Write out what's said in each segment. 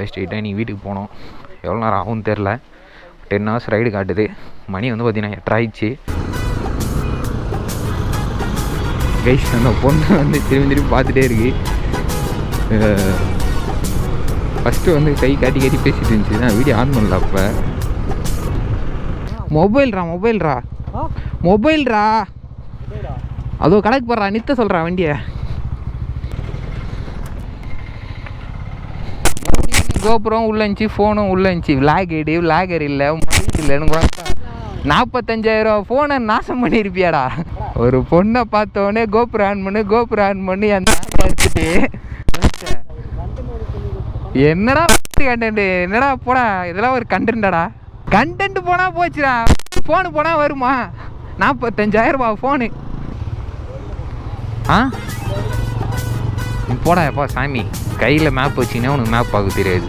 ஸ்ட்ரெயிட்டாக நீ வீட்டுக்கு போனோம். எவ்வளோ நேரம் ஆகும்னு தெரில. 10 hours ரைடு காட்டுது. மணி வந்து பார்த்தீங்கன்னா 8 ஆயிடுச்சு. கைஸ் அந்த பொண்ணு வந்து திரும்பி பார்த்துட்டே இருக்கு. ஃபஸ்ட்டு வந்து கை காட்டி பேசிட்டு இருந்துச்சு. நான் வீடியோ ஆன் பண்ணல. அப்போ மொபைல்ரா அதோ கணக்கு போடுறா, நித்த சொல்கிறா வண்டியை. கோபுரம் உள்ள இருந்துச்சு, ஃபோனும் உள்ள இருந்துச்சு. விளாகர் இல்லை, மைண்ட் இல்லைன்னு 45,000 ஃபோனை நாசம் பண்ணியிருப்பியாடா. ஒரு பொண்ணை பார்த்தோன்னே கோபுரம் ஆன் பண்ணி அந்த எடுத்துட்டு என்னடா கண்டென்ட், என்னடா போடா, இதெல்லாம் ஒரு கண்டென்ட்டாடா. கண்டென்ட் போனால் போச்சுடா, ஃபோனு போனால் வருமா? 45,000 ஃபோனு. போடா எப்பா சாமி. கையில் மேப் வச்சிங்கன்னா உனக்கு மேப் பார்க்க தெரியாது.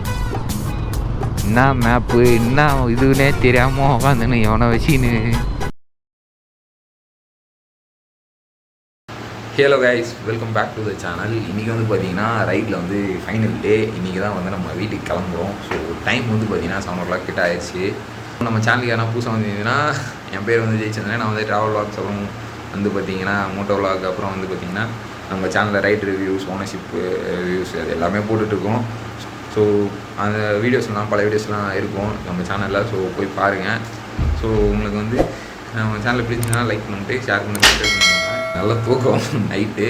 என்ன மேப்பு என்ன இதுன்னே தெரியாமல் உட்காந்துன்னு எவனை வச்சின்னு. Hello guys, welcome back to the channel. இன்றைக்கி வந்து பார்த்தீங்கன்னா ரைடில் வந்து ஃபைனல் டே. இன்றைக்கி தான் வந்து நம்ம வீட்டுக்கு கிளம்புறோம். ஸோ டைம் வந்து பார்த்தீங்கன்னா 7 o'clock கிட்ட ஆயிடுச்சு. நம்ம சேனலுக்கு எதனா புதுசாக வந்தீங்கன்னா, என் பேர் வந்து ஜெயிச்சிருந்தேன். நான் வந்து ட்ராவல் விளாக்ஸ் அப்புறம் வந்து பார்த்தீங்கன்னா மோட்டோ விளாக், அப்புறம் வந்து பார்த்தீங்கன்னா நம்ம சேனலில் ரைட் ரிவ்யூஸ், ஓனர்ஷிப்பு ரிவ்யூஸ் அது எல்லாமே போட்டுட்ருக்கோம். ஸோ அந்த வீடியோஸ்லாம் பல வீடியோஸ்லாம் இருக்கும் நம்ம சேனலில். ஸோ போய் பாருங்கள். ஸோ உங்களுக்கு வந்து நம்ம சேனலில் பிடிச்சிங்கன்னா லைக் பண்ணிட்டு ஷேர் பண்ணிட்டு சப்ஸ்கிரைப் பண்ணுவாங்க. நல்லா தூக்கம் நைட்டு.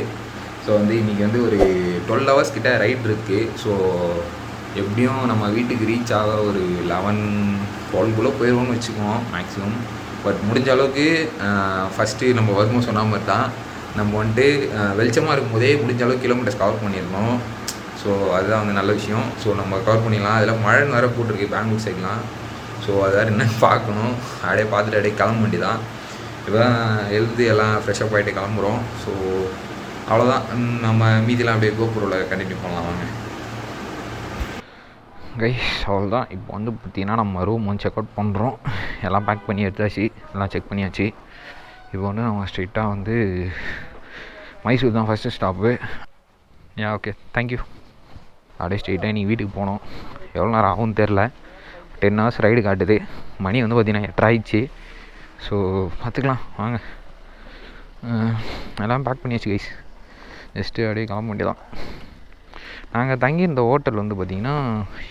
ஸோ வந்து இன்றைக்கி வந்து ஒரு 12 hours கிட்ட ரைட் இருக்குது. ஸோ எப்படியும் நம்ம வீட்டுக்கு ரீச் ஆக ஒரு 11-12 போயிடுவோம்னு வச்சுக்குவோம் மேக்ஸிமம். பட் முடிஞ்ச அளவுக்கு ஃபஸ்ட்டு நம்ம வரும்போது சொன்ன மாதிரி தான் நம்ம வந்துட்டு வெளிச்சமாக இருக்கும்போதே முடிஞ்ச அளவுக்கு கிலோமீட்டர்ஸ் கவர் பண்ணிடணும். ஸோ அதுதான் வந்து நல்ல விஷயம். ஸோ நம்ம கவர் பண்ணிடலாம். அதில் மழைன்னு வேறு போட்டிருக்கு பெங்களூர் சைட்லாம். ஸோ அது வேறு என்னென்னு பார்க்கணும். அப்படியே பார்த்துட்டு அப்படியே கிளம்ப வேண்டி தான். இப்போ தான் எழுதி எல்லாம் ஃப்ரெஷ்ஷப் ஆகிட்டு கிளம்புறோம். ஸோ அவ்வளோதான். நம்ம மீதிலாம் அப்படியே கோபுரோவில் கண்டினியூ பண்ணலாம் வாங்க கைஸ். அவ்வளோதான். இப்போ வந்து பார்த்திங்கன்னா நம்ம ரூம் வந்து செக் அவுட் பண்ணுறோம். எல்லாம் பேக் பண்ணி எடுத்தாச்சு, எல்லாம் செக் பண்ணியாச்சு. இப்போ வந்து நம்ம ஸ்ட்ரெயிட்டாக வந்து மைசூர் தான் ஃபஸ்ட்டு ஸ்டாப்பு. Okay, thank you. அப்படியே ஸ்ட்ரெயிட்டாக நீ வீட்டுக்கு போனோம். எவ்வளோ நேரம் ஆகும்னு தெரில. 10 hours ரைடு காட்டுது. மணி வந்து பார்த்திங்கன்னா 8 ஆயிடுச்சு. ஸோ பார்த்துக்கலாம் வாங்க. எல்லாம் பேக் பண்ணியாச்சு கைஸ். ஜஸ்ட்டு அப்படியே கிளம்ப வேண்டியதான். நாங்கள் தங்கியிருந்த ஹோட்டல் வந்து பார்த்திங்கன்னா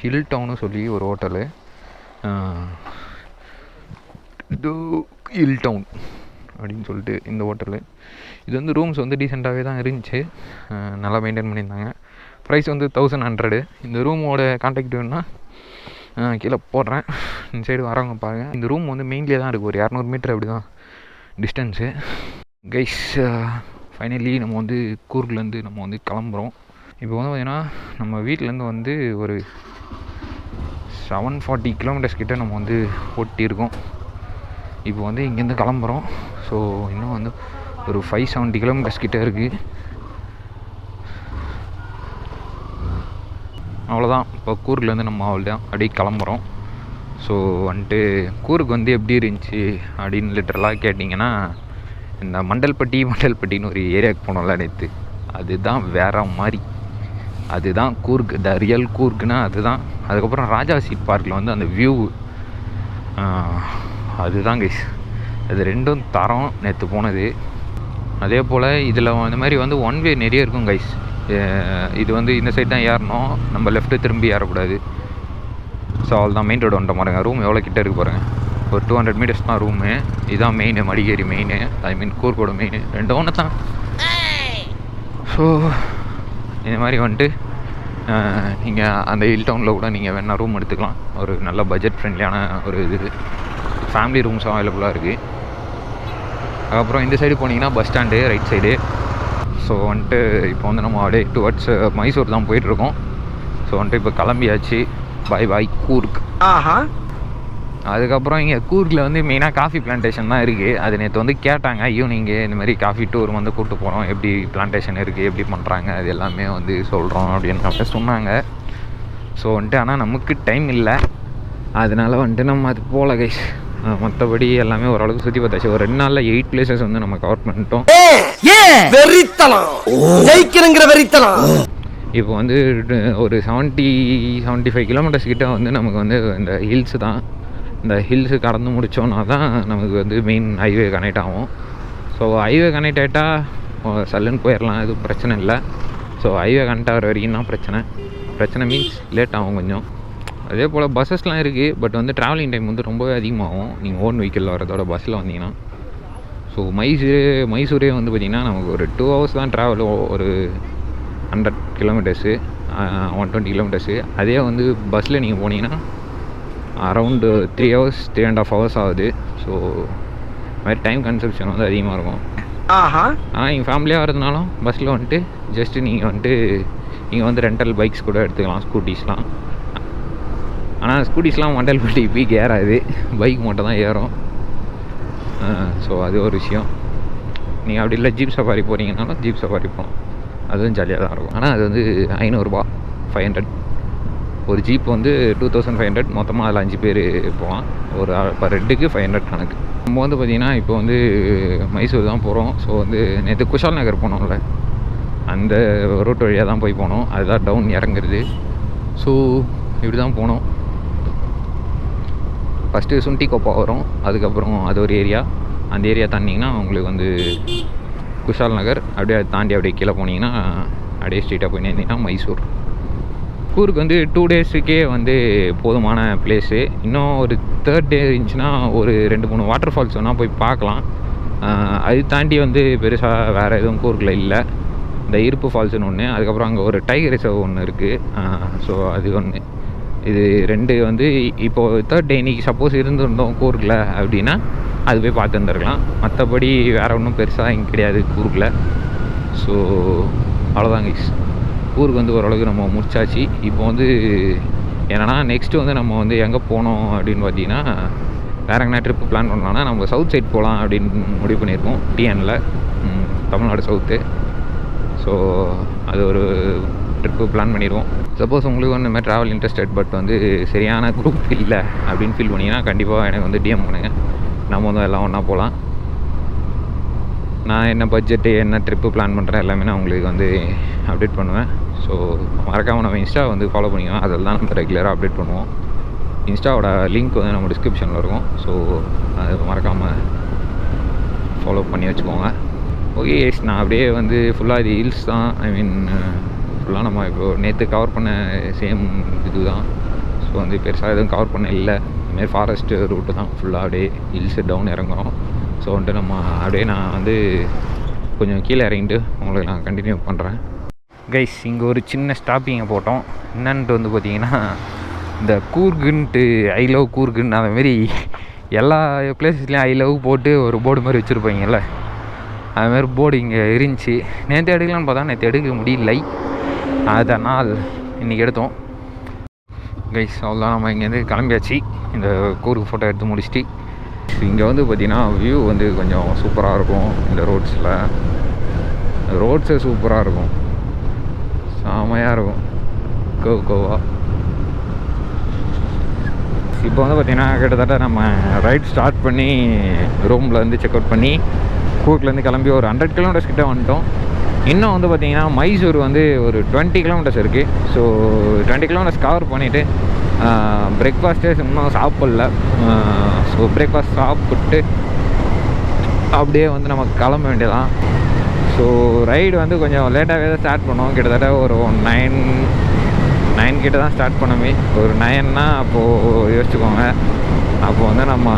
ஹில் டவுன்னு சொல்லி ஒரு ஹோட்டலு. ஹில் டவுன் அப்படின்னு சொல்லிட்டு இந்த ஹோட்டலு. இது வந்து ரூம்ஸ் வந்து டீசெண்டாகவே தான் இருந்துச்சு. நல்லா மெயின்டைன் பண்ணியிருந்தாங்க. ப்ரைஸ் வந்து 1100. இந்த ரூமோட கான்டாக்ட் வேணுன்னா கீழே போடுறேன். இந்த சைடு வரவங்க பாருங்கள். இந்த ரூம் வந்து மெயின்லேயே தான் இருக்குது. ஒரு 200 மீட்டர் அப்படி தான் டிஸ்டன்ஸு கைஸ். ஃபைனலி நம்ம வந்து கூர்க்லேருந்து நம்ம வந்து கிளம்புறோம். இப்போ வந்து பார்த்திங்கன்னா நம்ம வீட்டிலேருந்து வந்து ஒரு 740 kilometers கிட்டே நம்ம வந்து ஓட்டியிருக்கோம். இப்போ வந்து இங்கேருந்து கிளம்புறோம். ஸோ இன்னும் வந்து ஒரு 570 kilometers கிட்டே இருக்குது. அவ்வளோதான். இப்போ கூர்க்லேருந்து நம்ம அவ்வளோதான் அப்படியே கிளம்புறோம். ஸோ வந்துட்டு கூருக்கு வந்து எப்படி இருந்துச்சு அப்படின்னு லிட்டரலாக கேட்டிங்கன்னா, இந்த மண்டல்பட்டின்னு ஒரு ஏரியாவுக்கு போனோம்ல நேற்று, அதுதான் வேறு மாதிரி. அதுதான் கூர்க், த ரியல் கூர்க்குன்னா அதுதான். அதுக்கப்புறம் ராஜா சீட் பார்க்கில் வந்து அந்த வியூ, அதுதான் கைஸ். அது ரெண்டும் தரம் நேற்று போனது. அதே போல் இதில் அந்த மாதிரி வந்து ஒன் வே நிறைய இருக்கும் கைஸ். இது வந்து இந்த சைட் தான் ஏறணும், நம்ம லெஃப்ட்டு திரும்பி ஏறக்கூடாது. ஸோ அவள் தான் மெயின் ரோடு வந்துட்ட பாருங்க. ரூம் எவ்வளோ கிட்டே இருக்கு பாருங்கள். ஒரு 200 meters தான் ரூமு. இதுதான் மெயின், மடிகேரி மெயின், கூர்க்கோட மெயின், ரெண்டும் ஒன்று தான். ஸோ இந்த மாதிரி வந்துட்டு நீங்கள் அந்த ஹில் டவுனில் கூட நீங்கள் வேணால் ரூம் எடுத்துக்கலாம். ஒரு நல்ல பட்ஜெட் ஃப்ரெண்ட்லியான ஒரு இது ஃபேமிலி ரூம்ஸும் அவைலபிளாக இருக்குது. அதுக்கப்புறம் இந்த சைடு போனீங்கன்னா bus stand right side. So வந்துட்டு இப்போ வந்து நம்ம அப்படியே டுவர்ட்ஸ் மைசூர் தான் போயிட்டுருக்கோம். ஸோ வந்துட்டு இப்போ கிளம்பியாச்சு. பாய் கூர்க். அதுக்கப்புறம் இங்கே கூர்க்கில் வந்து மெயினாக காஃபி பிளான்டேஷன் தான் இருக்குது. அது நேற்று வந்து கேட்டாங்க, ஈவினிங்கு இந்த மாதிரி காஃபி டூர் வந்து கூப்பிட்டு போகிறோம், எப்படி பிளான்டேஷன் இருக்குது, எப்படி பண்ணுறாங்க, அது எல்லாமே வந்து சொல்கிறோம் அப்படின்னு சொன்னாங்க. ஸோ வந்துட்டு ஆனால் நமக்கு டைம் இல்லை, அதனால் வந்துட்டு நம்ம அது போகல கைஸ். மற்றபடி எல்லாமே ஓரளவுக்கு சுற்றி பார்த்தாச்சு. ஒரு 2 நாளில் 8 places வந்து நம்ம கவர் பண்ணிட்டோம். இப்போ வந்து ஒரு 75 கிலோமீட்டர்ஸ் கிட்ட வந்து நமக்கு வந்து இந்த ஹில்ஸு தான். இந்த ஹில்ஸு கடந்து முடித்தோன்னா தான் நமக்கு வந்து மெயின் ஹைவே கனெக்ட் ஆகும். ஸோ ஹைவே கனெக்ட் ஆகிட்டால் சல்லுன்னு போயிடலாம், எதுவும் பிரச்சனை இல்லை. ஸோ ஹைவே கனெக்ட் ஆகிற வரைக்கும் தான் பிரச்சனை மீன்ஸ் லேட் ஆகும் கொஞ்சம். அதே போல் பஸ்ஸஸ்லாம் இருக்குது, பட் வந்து ட்ராவலிங் டைம் வந்து ரொம்பவே அதிகமாகும் நீங்கள் ஓன் வெஹிக்கிளில் வரதோட பஸ்ஸில் வந்தீங்கன்னா. ஸோ மைசூரே வந்து பார்த்திங்கன்னா நமக்கு ஒரு 2 hours தான் ட்ராவல், ஒரு 100 கிலோமீட்டர்ஸு 120 கிலோமீட்டர்ஸு. அதே வந்து பஸ்ஸில் நீங்கள் போனீங்கன்னா அரௌண்டு 3 hours 3.5 hours ஆகுது. ஸோ இது மாதிரி டைம் கன்சப்ஷன் வந்து அதிகமாக இருக்கும். ஆனால் நீங்கள் ஃபேமிலியாக வரதுனாலும் பஸ்ஸில் வந்துட்டு ஜஸ்ட்டு நீங்கள் வந்து ரெண்டல் பைக்ஸ் கூட எடுத்துக்கலாம், ஸ்கூட்டிஸ்லாம். ஆனால் ஸ்கூட்டிஸ்லாம் மண்டல் பட்டி பீக் ஏறாது, பைக் மட்டும் தான் ஏறும். ஸோ அது ஒரு விஷயம். நீங்கள் அப்படி இல்லை ஜீப் சஃபாரி போகிறீங்கனாலும் ஜீப் சஃபாரி போகலாம், அதுவும் ஜாலியாக தான் இருக்கும். ஆனால் அது வந்து 500 ரூபா 500. ஒரு ஜீப் வந்து 2500, மொத்தமாக அதில் 5 பேர் போகலாம். ஒரு பர் ஹெட்டுக்கு 500 கணக்கு. நம்ம வந்து பார்த்திங்கன்னா இப்போ வந்து மைசூர் தான் போகிறோம். ஸோ வந்து நேற்று குஷால் நகர் போனோம்ல, அந்த ரூட் வழியாக தான் போய் போனோம். அதுதான் டவுன் இறங்குறது. ஸோ இப்படி தான் போனோம். ஃபஸ்ட்டு சுண்டி கோப்பா வரும், அதுக்கப்புறம் அது ஒரு ஏரியா. அந்த ஏரியா தாண்டிங்கன்னா உங்களுக்கு வந்து குஷால் நகர். அப்படியே தாண்டி அப்படியே கீழே போனீங்கன்னா அப்படியே ஸ்ட்ரீட்டாக போய் நேர்ந்தீங்கன்னா மைசூர். கூருக்கு வந்து 2 daysக்கே வந்து போதுமான பிளேஸு. இன்னும் ஒரு 3rd day இருந்துச்சுன்னா ஒரு 2-3 வாட்டர் ஃபால்ஸ் வேணால் போய் பார்க்கலாம். அது தாண்டி வந்து பெருசாக வேறு எதுவும் கூர்க்கில் இல்லை. இந்த இருப்பு ஃபால்ஸுன்னு ஒன்று, அதுக்கப்புறம் அங்கே ஒரு டைகர் ரிசர்வ் ஒன்று இருக்குது. ஸோ அது ஒன்று. இது 2 வந்து இப்போது 3rd day இன்றைக்கி சப்போஸ் இருந்திருந்தோம் கூர்க்கில் அப்படின்னா அது போய் பார்த்து வந்துருக்கலாம். மற்றபடி வேறு ஒன்றும் பெருசாக இங்கே கிடையாது கூர்க்கில். ஸோ அவ்வளோதாங்க. ஊருக்கு வந்து ஓரளவுக்கு நம்ம முடிச்சாச்சு. இப்போ வந்து என்னென்னா நெக்ஸ்ட்டு வந்து நம்ம வந்து எங்கே போனோம் அப்படின்னு பார்த்தீங்கன்னா, வேறு எங்கன்னா ட்ரிப்பு பிளான் பண்ணலான்னா நம்ம சவுத் சைட் போகலாம் அப்படின்னு முடிவு பண்ணியிருக்கோம். டிஎனில் தமிழ்நாடு சவுத்து. ஸோ அது ஒரு ட்ரிப்பு பிளான் பண்ணிடுவோம். சப்போஸ் உங்களுக்கு வந்து இந்த மாதிரி ட்ராவல் இன்ட்ரெஸ்டட் பட் வந்து சரியான குரூப் இல்லை அப்படின்னு ஃபீல் பண்ணிங்கன்னா கண்டிப்பாக எனக்கு வந்து டிஎம் பண்ணுங்கள். நம்ம வந்து எல்லாம் ஒன்றா போகலாம். நான் என்ன பட்ஜெட்டு என்ன ட்ரிப்பு பிளான் பண்ணுறேன் எல்லாமே நான் உங்களுக்கு வந்து அப்டேட் பண்ணுவேன். ஸோ மறக்காமல் நம்ம இன்ஸ்டா வந்து ஃபாலோ பண்ணிக்கலாம். அதில் தான் நம்ம ரெகுலராக அப்டேட் பண்ணுவோம். இன்ஸ்டாவோட லிங்க் வந்து நம்ம டிஸ்கிரிப்ஷனில் இருக்கும். ஸோ அது மறக்காமல் ஃபாலோ பண்ணி வச்சுக்கோங்க. ஓகே, நான் அப்படியே வந்து ஃபுல்லாக இது ஹில்ஸ் தான். ஐ மீன் ஃபுல்லாக நம்ம இப்போது நேற்று கவர் பண்ண சேம் இது தான். ஸோ வந்து பெருசாக எதுவும் கவர் பண்ண இல்லை. இதுமாதிரி ஃபாரஸ்ட்டு ரூட்டு தான் ஃபுல்லாக அப்படியே ஹில்ஸு டவுன் இறங்குறோம். ஸோ வந்துட்டு நம்ம அப்படியே நான் வந்து கொஞ்சம் கீழே இறங்கிட்டு உங்களுக்கு நான் கண்டினியூ பண்ணுறேன். கைஸ், இங்கே ஒரு சின்ன ஸ்டாப்பிங்கை போட்டோம். என்னன்ட்டு வந்து பார்த்திங்கன்னா, இந்த கூர்க்குன்ட்டு ஐ லவ் கூர்க்குன்னு அதுமாரி எல்லா பிளேஸஸ்லேயும் ஐ லவ் போட்டு ஒரு போர்டு மாதிரி வச்சுருப்பீங்கல்ல, அதுமாதிரி போர்டு இங்கே இருந்துச்சு. நேற்று எடுக்கலான்னு பார்த்தா நேற்று எடுக்க முடியலை. அதனால் இன்றைக்கி எடுத்தோம். கைஸ் அவ்வளோதான், நம்ம இங்கேருந்து கிளம்பியாச்சு. இந்த கூர்க்கு ஃபோட்டோ எடுத்து முடிச்சுட்டு இங்கே வந்து பார்த்திங்கன்னா வியூ வந்து கொஞ்சம் சூப்பராக இருக்கும். இந்த ரோட்ஸே சூப்பராக இருக்கும், செமையாக இருக்கும். கோவா இப்போ வந்து பார்த்திங்கன்னா கிட்டத்தட்ட நம்ம ரைட் ஸ்டார்ட் பண்ணி ரூமில் வந்து செக் அவுட் பண்ணி கூர்க்லேருந்து கிளம்பி ஒரு 100 kilometers கிட்டே வந்துட்டோம். இன்னும் வந்து பார்த்திங்கன்னா மைசூர் வந்து ஒரு 20 kilometers இருக்குது. ஸோ 20 kilometers கவர் பண்ணிவிட்டு பிரேக்ஃபாஸ்ட்டே இன்னும் சாப்பிடல. ஸோ பிரேக்ஃபாஸ்ட் சாப்பிட்டு அப்படியே வந்து நம்ம கிளம்ப வேண்டியதான். ஸோ ரைடு வந்து கொஞ்சம் லேட்டாகவே தான் ஸ்டார்ட் பண்ணோம். கிட்டத்தட்ட ஒரு 9 கிட்ட தான் ஸ்டார்ட் பண்ணமே. ஒரு 9னா அப்போது யோசிச்சுக்கோங்க. அப்போது வந்து நம்ம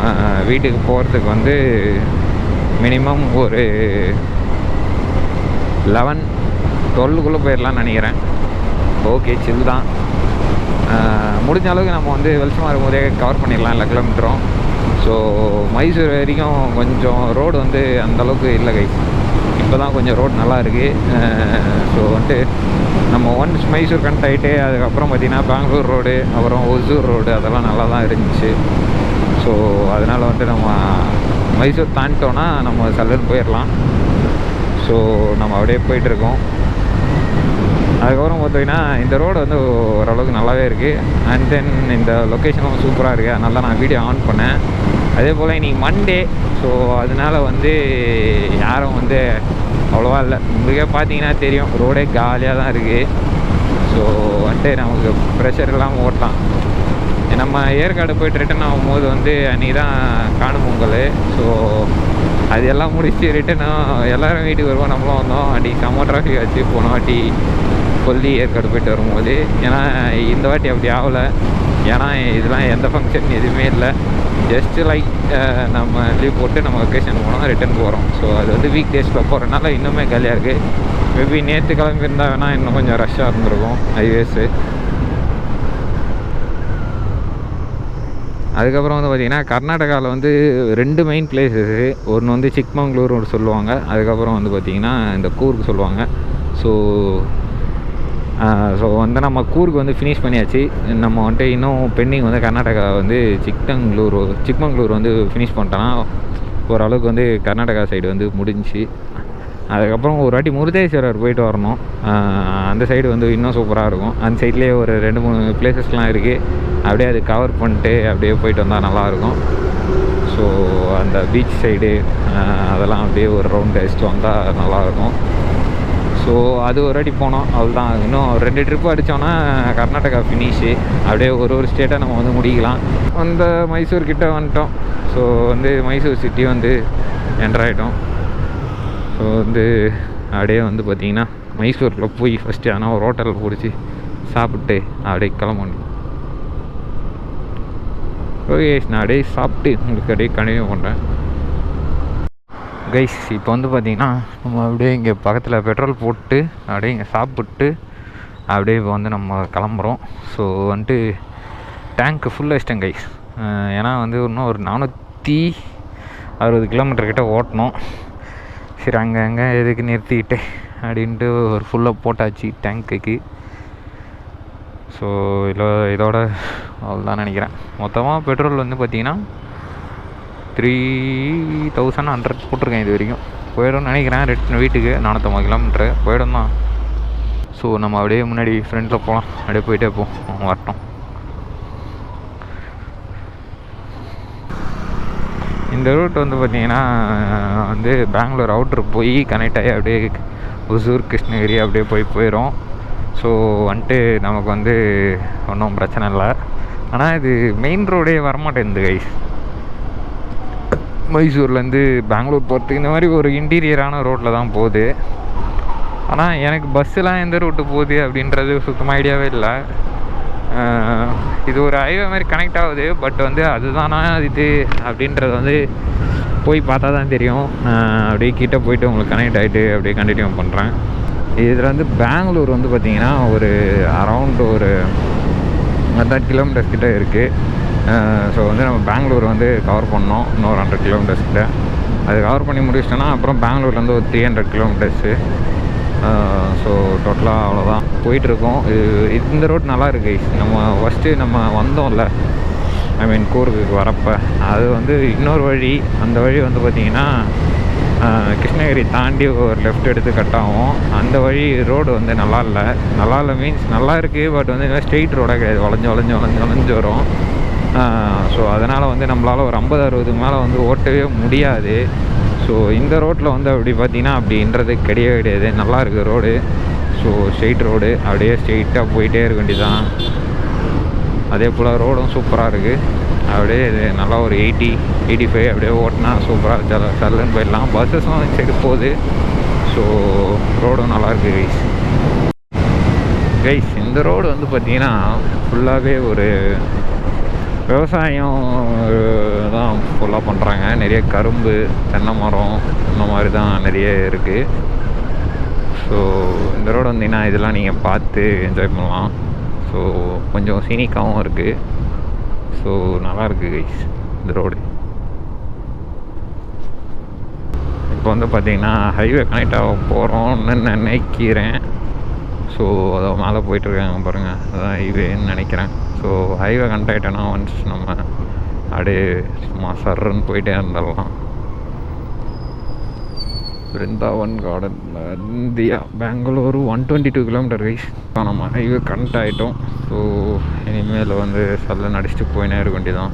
வீட்டுக்கு போகிறதுக்கு வந்து மினிமம் ஒரு 11-12 போயிடலான்னு நினைக்கிறேன். ஓகே, சில் தான். முடிஞ்ச அளவுக்கு நம்ம வந்து வெளிச்சமாக இருக்கும்போதே கவர் பண்ணிடலாம் எல்லா கிலோமீட்டரும். ஸோ மைசூர் வரைக்கும் கொஞ்சம் ரோடு வந்து அந்தளவுக்கு இல்லை கைஸ். இப்போ தான் கொஞ்சம் ரோடு நல்லா இருக்குது. ஸோ வந்துட்டு நம்ம ஒன்ஸ் மைசூர் கனெக்ட் ஆகிட்டு அதுக்கப்புறம் பார்த்திங்கன்னா பெங்களூர் ரோடு, அப்புறம் ஒசூர் ரோடு அதெல்லாம் நல்லா தான் இருந்துச்சு. ஸோ அதனால் வந்துட்டு நம்ம மைசூர் தாண்டிட்டோன்னா நம்ம சல்லுன்னு போயிடலாம். ஸோ நம்ம அப்படியே போயிட்டுருக்கோம். அதுக்கப்புறம் பார்த்தீங்கன்னா இந்த ரோடு வந்து ஓரளவுக்கு நல்லாவே இருக்குது. அண்ட் தென் இந்த லொக்கேஷனும் சூப்பராக இருக்குது. அதனால தான் நான் வீடியோ ஆன் பண்ணேன். அதே போல் இன்றைக்கி மண்டே. ஸோ அதனால் வந்து யாரும் வந்து அவ்வளோவா இல்லை. உங்களுக்கே பார்த்தீங்கன்னா தெரியும், ரோடே காலியாக தான் இருக்குது. ஸோ வந்துட்டு நமக்கு ப்ரெஷர் இல்லாமல் ஓட்டலாம். நம்ம ஏற்காடு போய்ட்டு ரிட்டன் ஆகும்போது வந்து அன்றைக்கி தான் காணும் பொங்கல். ஸோ அது எல்லாம் முடிச்சு ரிட்டனாக எல்லோரும் வீட்டுக்கு வருவோம், நம்மளும் வந்தோம். அன்றைக்கி செம்ம டிராஃபிக் ஆச்சு போன வாட்டி கொல்லி ஏற்காடு போய்ட்டு வரும்போது. ஏன்னா இந்த வாட்டி அப்படி ஆகலை. ஏன்னா இதெல்லாம் எந்த ஃபங்க்ஷன் எதுவுமே இல்லை. ஜஸ்ட்டு லைக் நம்ம லீவ் போட்டு நம்ம வெக்கேஷன் போனோம், ரிட்டன் போகிறோம். ஸோ அது வந்து வீக் டேஸில் போகிறதுனால இன்னுமே காலியாக இருக்குது. மேபி நேற்று கிளம்பியிருந்தால் வேணால் இன்னும் கொஞ்சம் ரஷ்ஷாக இருந்திருக்கும் ஹைவேஸு. அதுக்கப்புறம் வந்து பார்த்திங்கன்னா கர்நாடகாவில் வந்து 2 மெயின் பிளேஸஸ்ஸு. ஒன்று வந்து சிக்மங்களூர் சொல்லுவாங்க, அதுக்கப்புறம் வந்து பார்த்திங்கன்னா இந்த கூர்க் சொல்லுவாங்க. ஸோ வந்து நம்ம கூர்க் வந்து ஃபினிஷ் பண்ணியாச்சு. நம்ம வந்துட்டு இன்னும் பெண்டிங் வந்து கர்நாடகா வந்து சிக்மங்களூர் வந்து ஃபினிஷ் பண்ணிட்டோன்னா ஓரளவுக்கு வந்து கர்நாடகா சைடு வந்து முடிஞ்சிச்சு. அதுக்கப்புறம் ஒரு வாட்டி முருதேஸ்வரர் போயிட்டு வரணும். அந்த சைடு வந்து இன்னும் சூப்பராக இருக்கும். அந்த சைட்லேயே ஒரு 2-3 பிளேசஸ்லாம் இருக்குது. அப்படியே அது கவர் பண்ணிட்டு அப்படியே போயிட்டு வந்தால் நல்லாயிருக்கும். ஸோ அந்த பீச் சைடு அதெல்லாம் அப்படியே ஒரு ரவுண்ட் அடிச்சுட்டு வந்தால் நல்லாயிருக்கும். ஸோ அது ஒரு வாட்டி போனோம், அவ்வளோதான். இன்னும் 2 ட்ரிப்பு அடித்தோன்னா கர்நாடகா ஃபினிஷு. அப்படியே ஒரு ஸ்டேட்டாக நம்ம வந்து முடிக்கலாம். அந்த மைசூர் கிட்டே வந்துட்டோம். ஸோ வந்து மைசூர் சிட்டி வந்து என்டர் ஆகிட்டோம். ஸோ வந்து அப்படியே வந்து பார்த்திங்கன்னா மைசூரில் போய் ஃபஸ்ட்டு ஆனால் ஒரு ஹோட்டலில் பிடிச்சி சாப்பிட்டு அப்படியே கிளம்பணும். ஓகே, நான் அப்படியே சாப்பிட்டு உங்களுக்கு அப்படியே கண்டினியூ பண்ணுறேன். கைஸ் இப்போ வந்து பார்த்திங்கன்னா நம்ம அப்படியே இங்கே பக்கத்தில் பெட்ரோல் போட்டு அப்படியே இங்கே சாப்பிட்டு அப்படியே இப்போ வந்து நம்ம கிளம்புறோம். ஸோ வந்துட்டு டேங்க்கு ஃபுல் அடிச்சிட்டேன் கைஸ். ஏன்னா வந்து இன்னும் ஒரு 460 கிலோமீட்டர் கிட்டே ஓட்டணும். சரி அங்கே எதுக்கு நிறுத்திக்கிட்டு அப்படின்ட்டு ஒரு ஃபுல்லாக போட்டாச்சு டேங்க்குக்கு. ஸோ இதோட அவ்வளோதான் நினைக்கிறேன். மொத்தமாக பெட்ரோல் வந்து பார்த்திங்கன்னா 3100 போட்டிருக்கேன் இது வரைக்கும். போயிடும்னு நினைக்கிறேன். ரிட்டன் வீட்டுக்கு 450 கிலோமீட்ரு போயிடும் தான். ஸோ நம்ம அப்படியே முன்னாடி ஃப்ரெண்டில் போகலாம், அப்படியே போயிட்டே போவோம், வரட்டும். இந்த ரூட் வந்து பார்த்திங்கன்னா வந்து பெங்களூர் அவுட்ரு போய் கனெக்ட் ஆகி அப்படியே ஒசூர், கிருஷ்ணகிரி அப்படியே போயிடும். ஸோ வந்துட்டு நமக்கு வந்து ஒன்றும் பிரச்சனை இல்லை. ஆனால் இது மெயின் ரோடே வரமாட்டேங்குது கைஸ். மைசூர்லேருந்து பெங்களூர் போகிறதுக்கு இந்த மாதிரி ஒரு இன்டீரியரான ரோட்டில் தான் போகுது. ஆனால் எனக்கு பஸ்ஸெலாம் எந்த ரூட்டு போகுது அப்படின்றது சுத்தமாக ஐடியாவே இல்லை. இது ஒரு ஹைவே மாதிரி கனெக்ட் ஆகுது. பட் வந்து அதுதானா இது அப்படின்றது வந்து போய் பார்த்தா தான் தெரியும். அப்படியே கிட்டே போயிட்டு உங்களுக்கு கனெக்ட் ஆகிட்டு அப்படியே கண்டினியூ பண்ணுறேன். இதில் வந்து பெங்களூர் வந்து பார்த்திங்கன்னா ஒரு அரவுண்ட் ஒரு 100 கிலோமீட்டர்ஸ் கிட்டே இருக்குது. ஸோ வந்து நம்ம பெங்களூர் வந்து கவர் பண்ணோம் இன்னொரு 100 கிலோமீட்டர்ஸ் கிட்ட. அது கவர் பண்ணி முடிச்சிட்டோன்னா அப்புறம் பெங்களூர்லேருந்து ஒரு 300 கிலோமீட்டர்ஸு. ஸோ டோட்டலாக அவ்வளோதான் போயிட்டுருக்கோம். இந்த ரோட் நல்லா இருக்கு. நம்ம ஃபஸ்ட்டு நம்ம வந்தோம்ல, ஐ மீன் கூர்க்கு வரப்போ அது வந்து இன்னொரு வழி. அந்த வழி வந்து பார்த்திங்கன்னா கிருஷ்ணகிரி தாண்டி ஒரு லெஃப்ட் எடுத்து கட் ஆகும். அந்த வழி ரோடு வந்து நல்லா இல்லை மீன்ஸ் நல்லா இருக்குது. பட் வந்து ஸ்ட்ரெயிட் ரோடாக கிடையாது, வளைஞ்சு வரும். ஸோ அதனால் வந்து நம்மளால் ஒரு 50-60 மேலே வந்து ஓட்டவே முடியாது. ஸோ இந்த ரோட்டில் வந்து அப்படி பார்த்திங்கன்னா அப்படின்றது கிடையாது. நல்லா இருக்குது ரோடு. ஸோ ஸ்ட்ரெயிட் ரோடு, அப்படியே ஸ்ட்ரெயிட்டாக போயிட்டே இருக்க வேண்டியதான். அதே போல் ரோடும் சூப்பராக இருக்குது. அப்படியே நல்லா ஒரு 80-85 அப்படியே ஓட்டினா சூப்பராக சல்லுன்னு போயிடலாம். பஸ்ஸஸும் சைடு போகுது. ஸோ ரோடும் நல்லாயிருக்கு கைஸ். இந்த ரோடு வந்து பார்த்திங்கன்னா ஃபுல்லாகவே ஒரு விவசாயம் தான் ஃபுல்லாக பண்ணுறாங்க. நிறைய கரும்பு, தென்னை மரம் இந்த மாதிரி தான் நிறைய இருக்குது. ஸோ இந்த ரோடு வந்தீங்கன்னா இதெல்லாம் நீங்கள் பார்த்து என்ஜாய் பண்ணலாம். ஸோ கொஞ்சம் சீனிக்காகவும் இருக்குது. ஸோ நல்லாயிருக்கு கைஸ் இந்த ரோடு. இப்போ வந்து பார்த்திங்கன்னா ஹைவே கனெக்ட் ஆக போகிறோம்னு நினைக்கிறேன். ஸோ அதை மேலே போயிட்டுருக்காங்க பாருங்கள், அதுதான் ஹைவேன்னு நினைக்கிறேன். ஸோ ஹைவே கனெக்ட் ஆகிட்டோன்னா ஒன்ஸ் நம்ம அப்படியே சும்மா சர்ன்னு போயிட்டே இருந்துடலாம். Brindavan Garden India Bengaluru 122 kilometre guys. நம்ம ஹைவே கனெக்ட் ஆகிட்டோம். ஸோ இனிமேல் வந்து சல்லுன்னு அடிச்சுட்டு போயினே இருக்க வேண்டியதான்.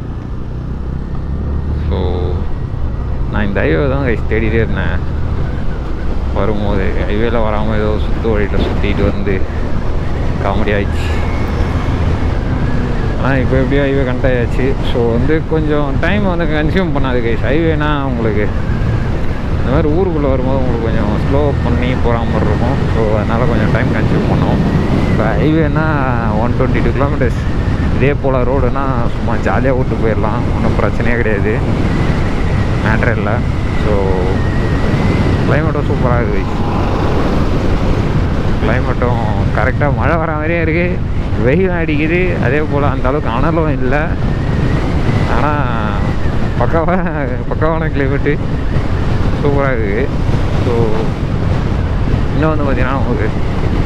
ஸோ நான் இந்த ஹைவே தான் கைஸ் தேடிட்டே இருந்தேன் வரும்போது. ஹைவேல வராமல் ஏதோ சுற்று வழியில் சுற்றிட்டு வந்து காமெடி ஆயிடுச்சு. ஆனால் இப்போ எப்படியோ ஹைவே கனெக்ட் ஆகிடுச்சு. ஸோ வந்து கொஞ்சம் டைம் வந்து கன்சியூம் பண்ணாது கைஸ். ஹைவேனா உங்களுக்கு இந்த மாதிரி ஊருக்குள்ளே வரும்போது உங்களுக்கு கொஞ்சம் ஸ்லோ பண்ணி போகிற மாதிரி இருக்கும். ஸோ அதனால் கொஞ்சம் டைம் கன்சியூம் பண்ணோம். இப்போ ஹைவேனா 122 கிலோமீட்டர்ஸ். இதே போல் ரோடுனா சும்மா ஜாலியாக விட்டு போயிடலாம், ஒன்றும் பிரச்சனையே கிடையாது, மேட்ரு இல்லை. ஸோ கிளைமேட்டும் சூப்பராக இருக்குது. கிளைமேட்டும் கரெக்டாக மழை வர மாதிரியே இருக்குது, வெயில் அடிக்குது, அதே போல் அந்தளவுக்கு அனலும் இல்லை. ஆனால் பக்காவான கிளைமேட்டு சூப்பராக இருக்குது. ஸோ இன்னும் வந்து பார்த்திங்கன்னா உங்களுக்கு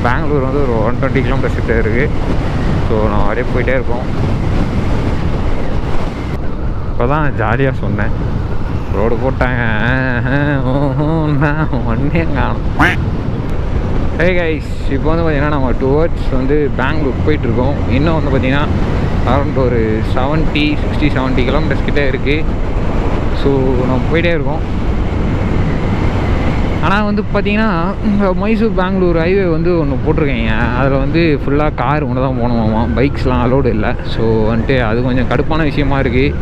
பெங்களூர் வந்து ஒரு 120 கிலோமீட்டர்ஸ் கிட்ட இருக்குது. ஸோ நான் அப்படியே போயிட்டே இருக்கோம். இப்போ தான் ஜாலியாக சொன்னேன், ரோடு போட்டாங்க, ஒன்றே காணும். ஹே கைஸ், இப்போ வந்து பார்த்திங்கன்னா நம்ம டுவர்ட்ஸ் வந்து பெங்களூர் போயிட்டுருக்கோம். இன்னும் வந்து பார்த்திங்கன்னா அரௌண்ட் ஒரு 60-70 கிலோமீட்டர்ஸ் கிட்டே இருக்குது. ஸோ நம்ம போயிட்டே இருக்கோம். ஆனால் வந்து பார்த்திங்கன்னா மைசூர் பெங்களூர் ஹைவே வந்து ஒன்று போட்டிருக்கீங்க. அதில் வந்து ஃபுல்லாக கார் ஒன்று தான் போகணுமாமா, பைக்ஸ்லாம் அலோடு இல்லை. ஸோ வந்துட்டு அது கொஞ்சம் கடுப்பான விஷயமா இருக்குது.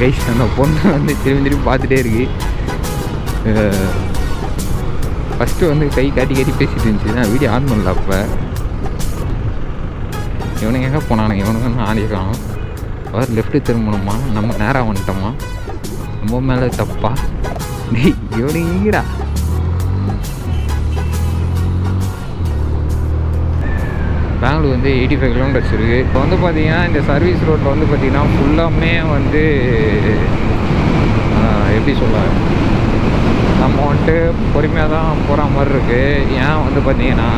கைஸ், அந்த பொண்ணு வந்து திரும்பி பார்த்துட்டே இருக்கு. ஃபஸ்ட்டு வந்து கை காட்டி பேசிட்டு இருந்துச்சு, நான் வீடியோ ஆன் பண்ணல. அப்போ இவனுங்க எங்கே போனானுங்க, இவனுங்க ஆடிக்கிறான். அவர் லெஃப்ட்டு திரும்பணுமா, நம்ம நேராக வந்துட்டோமா, நம்ம மேலே தப்பா? டேய் இவனுங்கடா. பெங்களூர் வந்து 85 கிலோமீட்டர்ஸ் இருக்குது. இப்போ வந்து பார்த்திங்கன்னா இந்த சர்வீஸ் ரோட்டில் வந்து பார்த்திங்கன்னா ஃபுல்லாமே வந்து எப்படி சொல்ல, நம்ம வந்துட்டு பொறுமையாக தான் போகிற மாதிரி இருக்குது. ஏன் வந்து பார்த்திங்கன்னா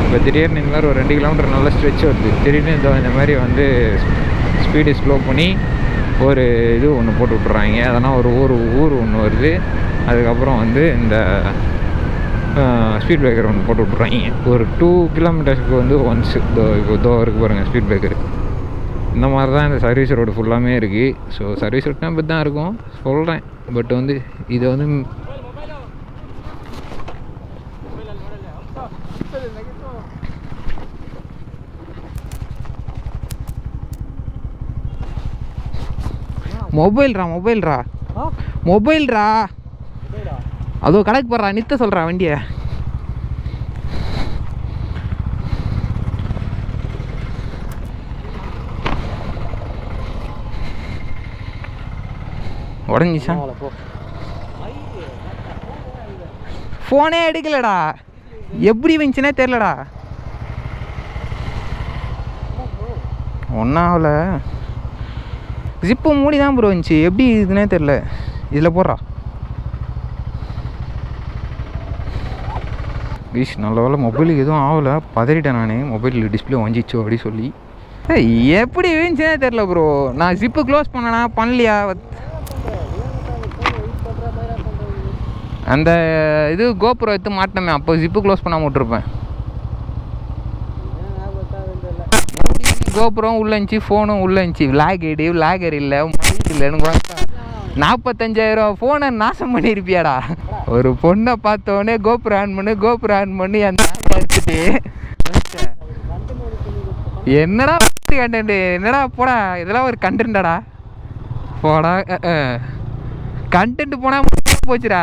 இப்போ திடீர்னு இந்த மாதிரி ஒரு 2 கிலோமீட்டர் நல்ல ஸ்ட்ரெச் வருது, திடீர்னு இந்த மாதிரி வந்து ஸ்பீடு ஸ்லோ பண்ணி ஒரு இது ஒன்று போட்டு விட்றாங்க. அதனால் ஒரு ஊர் ஒன்று வருது. அதுக்கப்புறம் வந்து இந்த ஸ்பீட் பிரேக்கர் ஒன்று போட்டு விட்றாங்க. ஒரு 2 கிலோமீட்டர்ஸ்க்கு வந்து ஒன்ஸ் இதோ இருக்குது பாருங்கள் ஸ்பீட் பிரேக்கர். இந்த மாதிரி தான் இந்த சர்வீஸ் ரோடு ஃபுல்லாமே இருக்குது. ஸோ சர்வீஸ் ரோட்னா இப்படி தான் இருக்கும் சொல்கிறேன். பட் வந்து இது வந்து மொபைல்ரா அதோ கணக்கு போடுறா, நித்த சொல்கிறா வண்டியை. உடஞ்சிச்சா? ஃபோனே எடுக்கலடா, எப்படி வந்துச்சுன்னே தெரிலடா. ஒன்றாவில் ஜிப்பு மூடி தான் ப்ரோ வந்துச்சு, எப்படி இதுன்னே தெரில. இதில் போடுறா கைஸ். நல்ல வேலை மொபைலுக்கு எதுவும் ஆகலை, பதறிட்டேன் நான். மொபைல் டிஸ்பிளே வாங்கிச்சோ அப்படி சொல்லி. எப்படி இருந்துச்சுன்னே தெரில ப்ரோ. நான் ஜிப்பு க்ளோஸ் பண்ணனா பண்ணலையா, அந்த இது கோப்ரோ எடுத்து மாட்டினமே, அப்போ ஜிப்பு க்ளோஸ் பண்ணாமல் விட்ருப்பேன். கோப்ரோ உள்ளே இருந்துச்சு, ஃபோனும் உள்ளே இருந்துச்சு. விளாகர் இல்லை, மைண்ட் இல்லைன்னு 45,000 ஃபோனை நாசம் பண்ணியிருப்பியாடா. ஒரு பொண்ணை பார்த்தோன்னே கோப்ரோ ஆன் பண்ணி அந்த எடுத்துட்டு என்னடா கண்டென்ட், என்னடா போடா, இதெல்லாம் ஒரு கண்டென்ட்டாடா போடா. கண்டென்ட் போனால் போச்சுடா,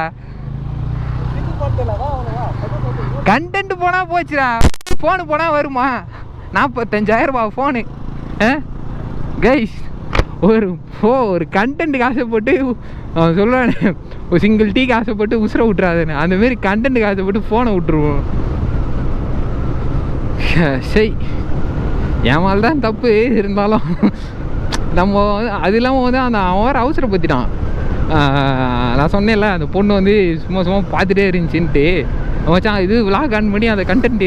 கண்டென்ட் போனால் போச்சுடா. ஃபோனு போனால் வருமா? 45,000 ரூபா ஃபோனு. கைஸ், ஒரு கண்டென்ட்டுக்கு ஆசைப்பட்டு அவன் சொல்லுவானே, ஒரு சிங்கிள் டீக்கு ஆசைப்பட்டு உசுரை விட்றாதுன்னு, அந்தமாரி கண்டென்ட்டுக்கு ஆசைப்பட்டு ஃபோனை விட்டுருவோம். சரி, ஏமால் தான் தப்பு இருந்தாலும் நம்ம அது இல்லாமல் வந்து அந்த அவன் அவசரப்படுத்திட்டான். நான் சொன்னேன்ல, அந்த பொண்ணு வந்து சும்மா பார்த்துட்டே இருந்துச்சின்ட்டு மச்சான் இது விளாக் ஆன் பண்ணி அந்த கண்டென்ட்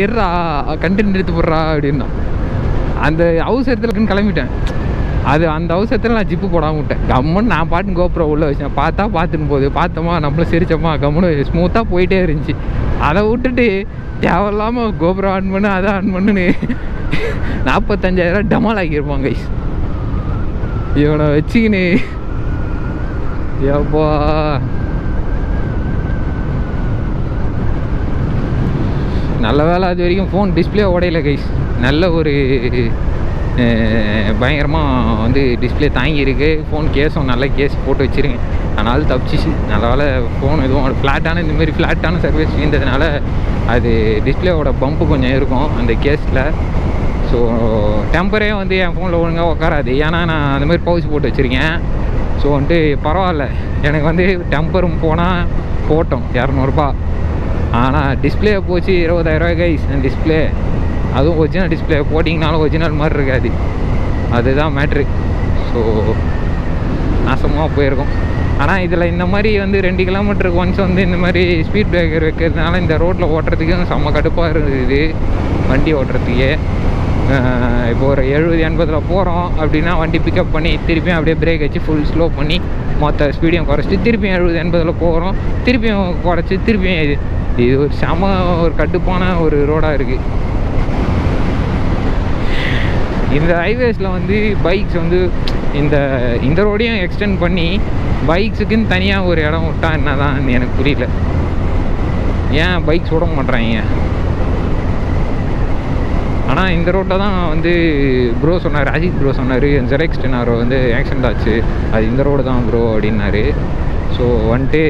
எடுத்து போடுறா அப்படின்னா, அந்த அவசரத்தில் கிளம்பிட்டேன். அந்த அவசரத்தில் நான் ஜிப்பு போடாமல் விட்டேன். கம்முன்னு நான் பாட்டுன்னு கோப்ரோ உள்ளே வச்சேன். பார்த்துன்னு போகுது, பார்த்தோமா நம்மளும் சிரிச்சோமா, கம்முன்னு ஸ்மூத்தாக போயிட்டே இருந்துச்சு. அதை விட்டுட்டு தேவையில்லாமல் கோப்ரோ ஆன் பண்ணு அதை ஆன் பண்ணுன்னு 45,000 டமால் ஆக்கியிருப்பாங்க கைஸ். இவனை வச்சுக்கின்னு ஏப்பா நல்ல வேலை அது வரைக்கும் ஃபோன் டிஸ்பிளே உடையில கைஸ். நல்ல ஒரு பயங்கரமாக வந்து டிஸ்பிளே தாங்கியிருக்கு. ஃபோன் கேஸும் நல்ல கேஸ் போட்டு வச்சுருங்க, அதனால தப்பிச்சிச்சு. நல்ல வேலை ஃபோன் எதுவும் ஃப்ளாட்டான இந்தமாரி ஃப்ளாட்டான சர்வீஸ் இருந்ததுனால அது டிஸ்பிளேவோட பம்பு கொஞ்சம் இருக்கும் அந்த கேஸில். ஸோ டெம்பரே வந்து என் ஃபோனில் ஒழுங்காக உட்காராது, ஏன்னா நான் அந்தமாதிரி பவுச் போட்டு வச்சுருக்கேன். ஸோ வந்துட்டு பரவாயில்ல, எனக்கு வந்து டெம்பரும் போனால் போட்டோம் 200 ஆனால் டிஸ்பிளே போச்சு 20,000 கைஸ். அந்த டிஸ்பிளே அதுவும் ஒரிஜினல் டிஸ்பிளே போட்டிங்கனாலும் ஒரிஜினல் மாதிரி இருக்காது, அதுதான் மேட்ரு. ஸோ நாசமாக போயிருக்கும். ஆனால் இதில் இந்த மாதிரி வந்து 2 கிலோமீட்டருக்கு ஒன்ஸ் வந்து இந்த மாதிரி ஸ்பீட் பிரேக்கர் வைக்கிறதுனால இந்த ரோட்டில் ஓட்டுறதுக்கு செம்ம கடுப்பாக இருந்தது வண்டி ஓட்டுறதுக்கே. இப்போ ஒரு 70-80 போகிறோம் அப்படின்னா வண்டி பிக்கப் பண்ணி திருப்பியும் அப்படியே பிரேக் வச்சு ஃபுல் ஸ்லோ பண்ணி மொத்த ஸ்பீடையும் குறைச்சிட்டு திருப்பியும் 70-80 போகிறோம், திருப்பியும் குறைச்சி திருப்பியும் இது ஒரு செம ஒரு கடுப்பான ஒரு ரோடாக இருக்குது. இந்த ஹைவேஸில் வந்து பைக்ஸ் வந்து இந்த ரோடையும் எக்ஸ்டெண்ட் பண்ணி பைக்ஸுக்குன்னு தனியாக ஒரு இடம் விட்டா என்ன தான் எனக்கு புரியல. ஏன் பைக்ஸ் விட மாட்றாங்க? ஆனால் இந்த ரோட்டில் தான் வந்து ப்ரோ சொன்னார், அஜித் ப்ரோ சொன்னார், ஜெரெக்ஸ் 10R வந்து ஆக்சிடெண்ட் ஆச்சு, அது இந்த ரோடு தான் ப்ரோ அப்படின்னாரு. ஸோ வந்துட்டு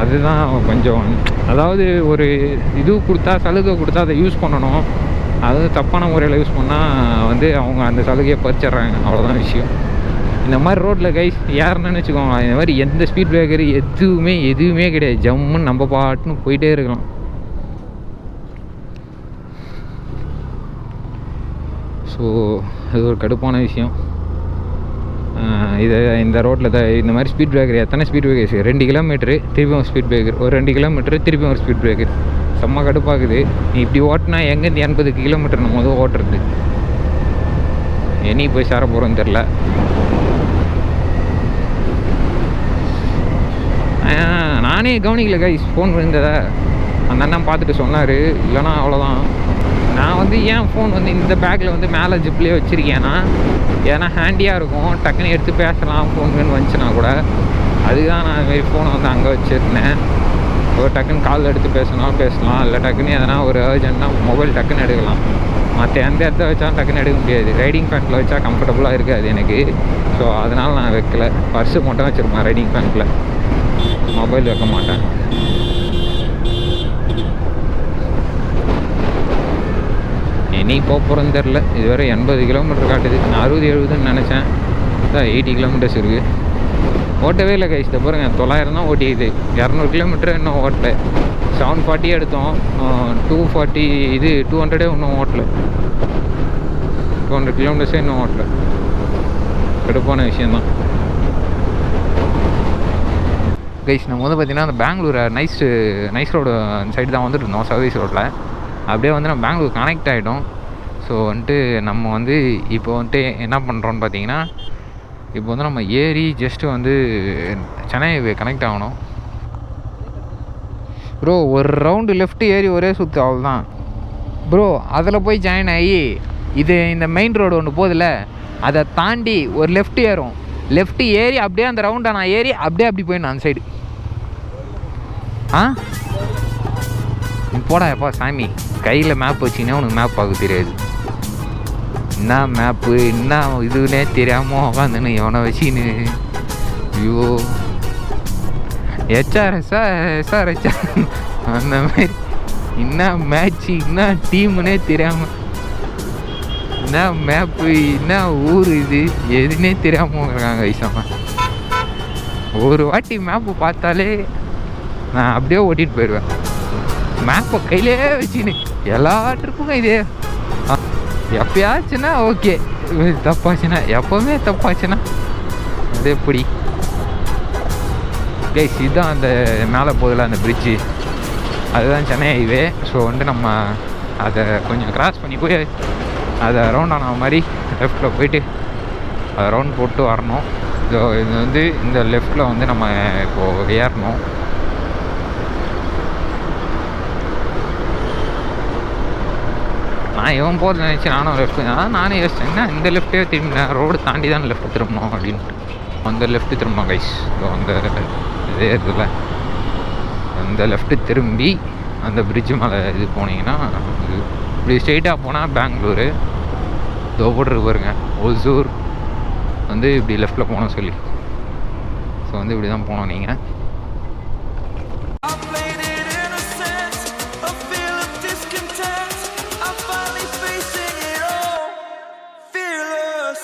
அதுதான் கொஞ்சம், அதாவது ஒரு இது கொடுத்தா சலுகை கொடுத்தா அதை யூஸ் பண்ணணும். அது தப்பான முறையில் யூஸ் பண்ணால் வந்து அவங்க அந்த சலுகையை பறிச்சிட்றாங்க, அவ்வளோதான் விஷயம். இந்த மாதிரி ரோட்டில் கைஸ் யாருன்னு வச்சுக்கோங்க, இந்த மாதிரி எந்த ஸ்பீட் பிரேக்கர் எதுவுமே கிடையாது. ஜம்முன்னு நம்ம பாட்டுன்னு போயிட்டே இருக்கலாம். ஸோ அது ஒரு கடுப்பான விஷயம். இந்த ரோட்டில் இந்த மாதிரி ஸ்பீட் பிரேக்கர் எத்தனை ஸ்பீட் பிரேக்கர்ஸ் 2 கிலோமீட்டரு திருப்பியும் ஒரு ஸ்பீட் பிரேக்கர், ஒரு 2 கிலோமீட்டரு திருப்பியும் ஒரு ஸ்பீட் பிரேக்கர், செம்ம கடுப்பாகுது. நீ இப்படி ஓட்டினா எங்கேருந்து 80 கிலோமீட்டர் நம்ம வந்து ஓட்டுறது? என்னி போய் சேர போகிறோன்னு தெரில. நானே கவனிக்கல கைஸ், ஃபோன் விழுந்ததை அந்த அண்ணன் பார்த்துட்டு சொன்னார், இல்லைனா அவ்வளோதான். நான் வந்து ஏன் ஃபோன் வந்து இந்த பேக்கில் வந்து மேலே ஜிப்லேயே வச்சுருக்கேன்னா, ஏன்னா ஹேண்டியாக இருக்கும், டக்குன்னு எடுத்து பேசலாம் ஃபோன் வேணும் வந்துச்சுன்னா கூட. அதுதான் நான் இதுமாரி ஃபோனை வந்து அங்கே வச்சுருந்தேன். ஒரு டக்குன்னு கால் எடுத்து பேசலாம், இல்லை டக்குன்னு எதனா ஒரு அர்ஜென்ட்னா மொபைல் டக்குன்னு எடுக்கலாம். மற்ற எந்த இடத்த வச்சாலும் டக்குன்னு எடுக்க முடியாது. ரைடிங் பேண்ட்டில் வச்சா கம்ஃபர்டபுளாக இருக்காது எனக்கு. ஸோ அதனால் நான் வைக்கல, பர்ஸு மட்டும் வச்சுருப்பேன் ரைடிங் பேண்ட்டில், மொபைல் வைக்க மாட்டேன். இனி போகிறோன்னு தெரில. இதுவரை 80 கிலோமீட்டர் காட்டுது, நான் 60-70ன்னு நினச்சேன். தான் 80 கிலோமீட்டர்ஸ் இருக்குது. ஓட்டவே இல்லை கைஸ். பாருங்க 900 தான் ஓட்டிக்குது, 200 கிலோமீட்டர் இன்னும் ஓட்டலை. 740 எடுத்தோம், 240 இது 200 இன்னும் ஓட்டலை. 200 கிலோமீட்டர்ஸே இன்னும் ஓட்டலை. கடுப்பான விஷயந்தான் கைஸ். நம்ம வந்து பார்த்திங்கன்னா அந்த பெங்களூர் நைஸ் ரோடு அந்த சைடு தான் வந்துட்டு இருந்தோம், சர்வீஸ் ரோட்டில். அப்படியே வந்து நம்ம பெங்களூர் கனெக்ட் ஆகிட்டோம். ஸோ வந்துட்டு நம்ம வந்து இப்போ வந்துட்டு என்ன பண்ணுறோன்னு பார்த்தீங்கன்னா, இப்போ வந்து நம்ம ஏறி ஜஸ்ட்டு வந்து சென்னை கனெக்ட் ஆகணும். ப்ரோ ஒரு ரவுண்டு லெஃப்ட்டு ஏறி ஒரே சுற்று அவ்வளோதான் ப்ரோ. அதில் போய் ஜாயின் ஆகி இந்த மெயின் ரோடு ஒன்று போதில்ல, அதை தாண்டி ஒரு லெஃப்ட் ஏறும். லெஃப்ட்டு ஏறி அப்படியே அந்த ரவுண்டை நான் ஏறி அப்படி போயிடணும் அந்த சைடு. போடா எப்பா சாமி, கையில் மேப் வச்சிங்கன்னா உனக்கு மேப் பார்க்க தெரியாது. என்ன மேப்பு என்ன இதுன்னே தெரியாமல் உட்காந்துன்னு எவனை வச்சின்னு. ஐயோ எஸ்ஆர் அந்த மாதிரி என்ன மேட்ச்சு என்ன டீமுன்னே தெரியாமல், என்ன மேப்பு என்ன ஊர் இது எதுன்னே தெரியாமல் இருக்காங்க வயசாம. ஒரு வாட்டி மேப்பு பார்த்தாலே நான் அப்படியே ஓட்டிகிட்டு போயிடுவேன். மேப்பை கையிலே வச்சுன்னு எல்லா ட்ரிப்புக்கும் இதே. எப்பயாச்சுன்னா ஓகே, தப்பாச்சுன்னா எப்போவுமே தப்பாச்சுன்னா அது எப்படி கைஸ். இதுதான் அந்த மேலே போதில்ல அந்த பிரிட்ஜு, அதுதான் சென்னை ஹைவே. ஸோ வந்து நம்ம அதை கொஞ்சம் கிராஸ் பண்ணி போய் அதை ரவுண்ட் ஆன மாதிரி லெஃப்டில் போயிட்டு அதை ரவுண்ட் போட்டு வரணும். ஸோ இது வந்து இந்த லெஃப்டில் வந்து நம்ம இப்போது ஏறணும். நான் இவன் போகிறது நினச்சி நானும் லெஃப்ட்டு தான் நானே யோசிச்சேன்னா இந்த லெஃப்ட்டே திரும்பினேன், ரோடு தாண்டி தான் லெஃப்ட் திரும்பணும் அப்படின்ட்டு அந்த லெஃப்ட்டு திரும்பணும் கைஸ். ஸோ அந்த இதே இருக்குல்ல அந்த லெஃப்ட்டு திரும்பி அந்த பிரிட்ஜு மேலே இது போனீங்கன்னா இது இப்படி ஸ்ட்ரெயிட்டாக போனால் பெங்களூரு தோப்பட்டு பாருங்க ஒசூர் வந்து இப்படி லெஃப்டில் போனோம் சொல்லி. ஸோ வந்து இப்படி தான் போனோம் நீங்கள். Fearless.